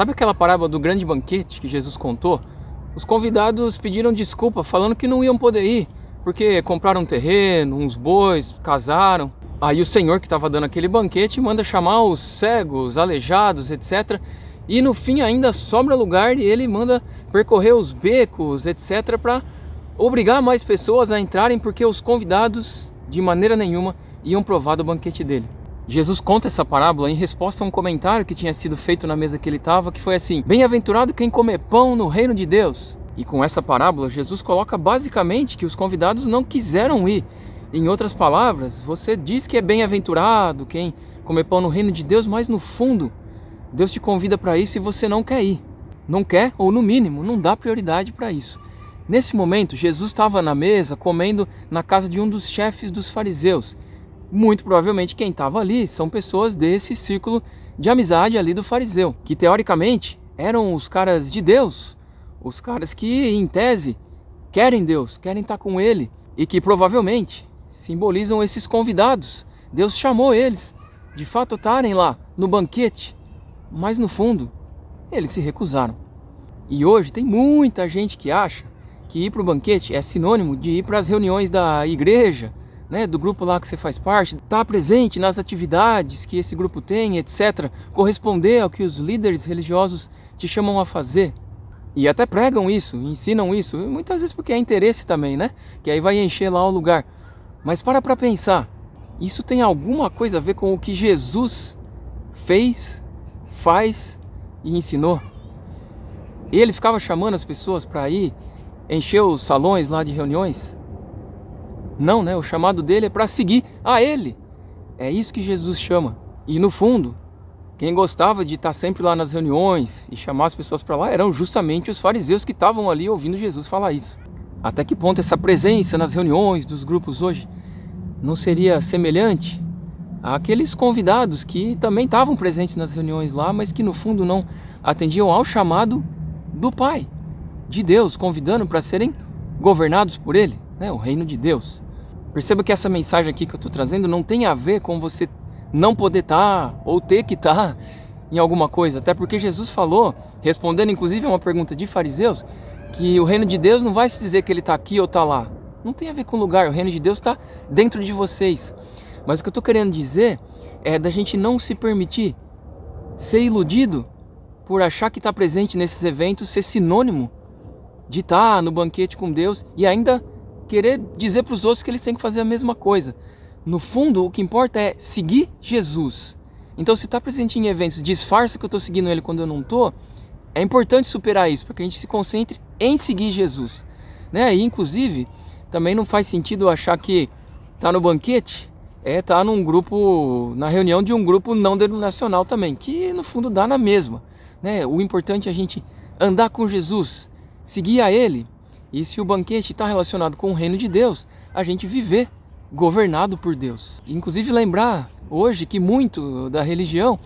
Sabe aquela parábola do grande banquete que Jesus contou? Os convidados pediram desculpa, falando que não iam poder ir, porque compraram um terreno, uns bois, casaram. Aí o Senhor que estava dando aquele banquete manda chamar os cegos, aleijados, etc. E no fim ainda sobra lugar e ele manda percorrer os becos, etc. para obrigar mais pessoas a entrarem, porque os convidados de maneira nenhuma iam provar do banquete dele. Jesus conta essa parábola em resposta a um comentário que tinha sido feito na mesa que ele estava, que foi assim: bem-aventurado quem comer pão no reino de Deus. E com essa parábola, Jesus coloca basicamente que os convidados não quiseram ir. Em outras palavras, você diz que é bem-aventurado quem comer pão no reino de Deus, mas no fundo, Deus te convida para isso e você não quer ir. Não quer, ou no mínimo, não dá prioridade para isso. Nesse momento, Jesus estava na mesa comendo na casa de um dos chefes dos fariseus. Muito provavelmente quem estava ali são pessoas desse círculo de amizade ali do fariseu, que teoricamente eram os caras de Deus, os caras que em tese querem Deus, querem estar com ele e que provavelmente simbolizam esses convidados. Deus chamou eles de fato estarem lá no banquete, mas no fundo eles se recusaram. E hoje tem muita gente que acha que ir para o banquete é sinônimo de ir para as reuniões da igreja, do grupo lá que você faz parte, estar presente nas atividades que esse grupo tem, etc. Corresponder ao que os líderes religiosos te chamam a fazer. E até pregam isso, ensinam isso, muitas vezes porque é interesse também, que aí vai encher lá o lugar. Mas para pensar, isso tem alguma coisa a ver com o que Jesus fez, faz e ensinou? Ele ficava chamando as pessoas para ir encher os salões lá de reuniões? Não, o chamado dele é para seguir a ele. É isso que Jesus chama. E no fundo, quem gostava de estar sempre lá nas reuniões e chamar as pessoas para lá eram justamente os fariseus que estavam ali ouvindo Jesus falar isso. Até que ponto essa presença nas reuniões dos grupos hoje não seria semelhante àqueles convidados que também estavam presentes nas reuniões lá, mas que no fundo não atendiam ao chamado do Pai, de Deus, convidando para serem governados por ele, o reino de Deus. Perceba que essa mensagem aqui que eu estou trazendo não tem a ver com você não poder estar ou ter que estar em alguma coisa. Até porque Jesus falou, respondendo inclusive a uma pergunta de fariseus, que o reino de Deus não vai se dizer que ele está aqui ou está lá. Não tem a ver com o lugar, o reino de Deus está dentro de vocês. Mas o que eu estou querendo dizer é da gente não se permitir ser iludido por achar que estar presente nesses eventos ser sinônimo de estar no banquete com Deus e ainda querer dizer para os outros que eles têm que fazer a mesma coisa. No fundo, o que importa é seguir Jesus. Então, se está presente em eventos, disfarça que eu estou seguindo ele quando eu não estou, é importante superar isso, para que a gente se concentre em seguir Jesus. E, inclusive, também não faz sentido achar que tá no banquete é tá num grupo, na reunião de um grupo não denominacional também, que no fundo dá na mesma. O importante é a gente andar com Jesus, seguir a ele. E se o banquete está relacionado com o reino de Deus, a gente viver governado por Deus. Inclusive lembrar hoje que muito da religião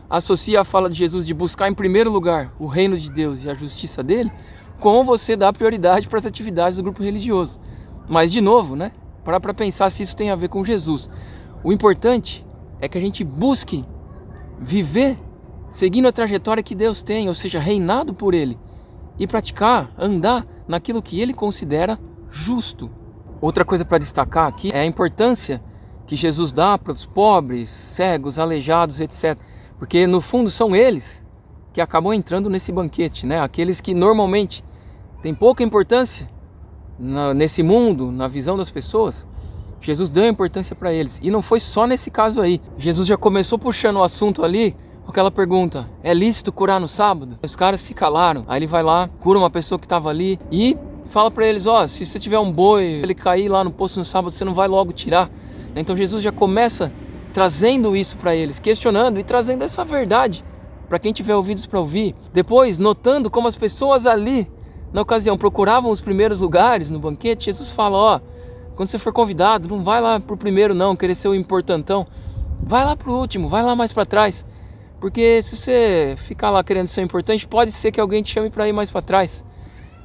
associa a fala de Jesus de buscar em primeiro lugar o reino de Deus e a justiça dele com você dar prioridade para as atividades do grupo religioso. Mas de novo, para pensar se isso tem a ver com Jesus. O importante é que a gente busque viver seguindo a trajetória que Deus tem, ou seja, reinado por ele, e praticar, andar naquilo que ele considera justo. Outra coisa para destacar aqui é a importância que Jesus dá para os pobres, cegos, aleijados, etc. Porque no fundo são eles que acabam entrando nesse banquete, Aqueles que normalmente têm pouca importância nesse mundo, na visão das pessoas, Jesus deu importância para eles. E não foi só nesse caso aí. Jesus já começou puxando o assunto ali com aquela pergunta: é lícito curar no sábado? Os caras se calaram. Aí ele vai lá, cura uma pessoa que estava ali e fala para eles: se você tiver um boi, ele cair lá no poço no sábado, você não vai logo tirar? Então Jesus já começa trazendo isso para eles, questionando e trazendo essa verdade para quem tiver ouvidos para ouvir. Depois, notando como as pessoas ali, na ocasião, procuravam os primeiros lugares no banquete, Jesus fala: quando você for convidado, não vai lá pro primeiro não, querer ser o importantão. Vai lá pro último, vai lá mais para trás. Porque se você ficar lá querendo ser importante, pode ser que alguém te chame para ir mais para trás.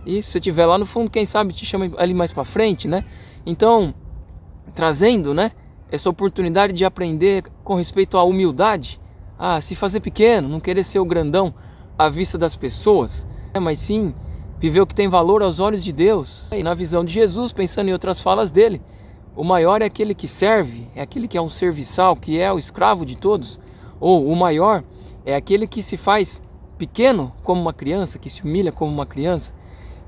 E se você estiver lá no fundo, quem sabe te chama ali mais para frente, Então, trazendo, essa oportunidade de aprender com respeito à humildade, a se fazer pequeno, não querer ser o grandão, à vista das pessoas, mas sim viver o que tem valor aos olhos de Deus. E na visão de Jesus, pensando em outras falas dele, o maior é aquele que serve, é aquele que é um serviçal, que é o escravo de todos. Ou o maior é aquele que se faz pequeno como uma criança, que se humilha como uma criança.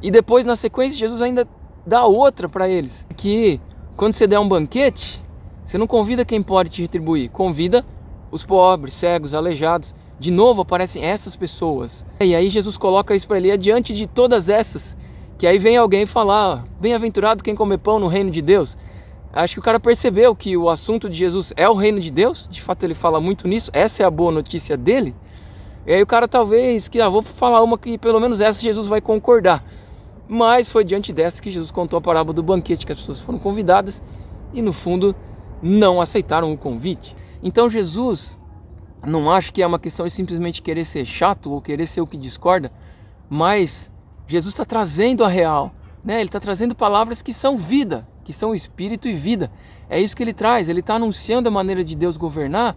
E depois, na sequência, Jesus ainda dá outra para eles, que quando você der um banquete, você não convida quem pode te retribuir, convida os pobres, cegos, aleijados. De novo aparecem essas pessoas. E aí Jesus coloca isso para ele, diante de todas essas, que aí vem alguém falar, bem-aventurado quem come pão no reino de Deus. Acho que o cara percebeu que o assunto de Jesus é o reino de Deus, de fato ele fala muito nisso, essa é a boa notícia dele. E aí o cara talvez, vou falar uma que pelo menos essa Jesus vai concordar. Mas foi diante dessa que Jesus contou a parábola do banquete, que as pessoas foram convidadas e no fundo não aceitaram o convite. Então Jesus, não acho que é uma questão de simplesmente querer ser chato ou querer ser o que discorda, mas Jesus está trazendo a real, né? Ele está trazendo palavras que são vida, que são espírito e vida. É isso que ele traz, ele está anunciando a maneira de Deus governar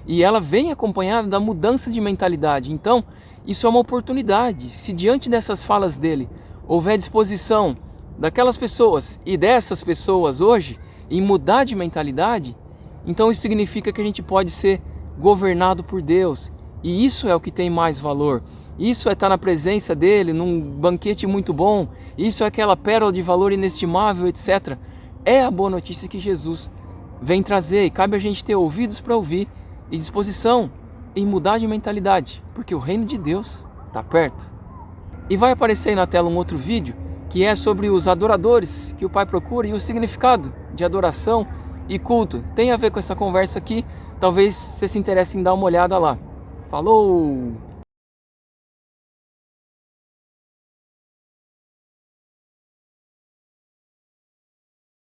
e ela vem acompanhada da mudança de mentalidade. Então, isso é uma oportunidade. Se diante dessas falas dele houver disposição daquelas pessoas e dessas pessoas hoje em mudar de mentalidade, então isso significa que a gente pode ser governado por Deus, e isso é o que tem mais valor. Isso é estar na presença dele, num banquete muito bom, isso é aquela pérola de valor inestimável, etc. É a boa notícia que Jesus vem trazer, e cabe a gente ter ouvidos para ouvir e disposição em mudar de mentalidade, porque o reino de Deus está perto. E vai aparecer aí na tela um outro vídeo que é sobre os adoradores que o Pai procura e o significado de adoração e culto. Tem a ver com essa conversa aqui. Talvez você se interesse em dar uma olhada lá. Falou!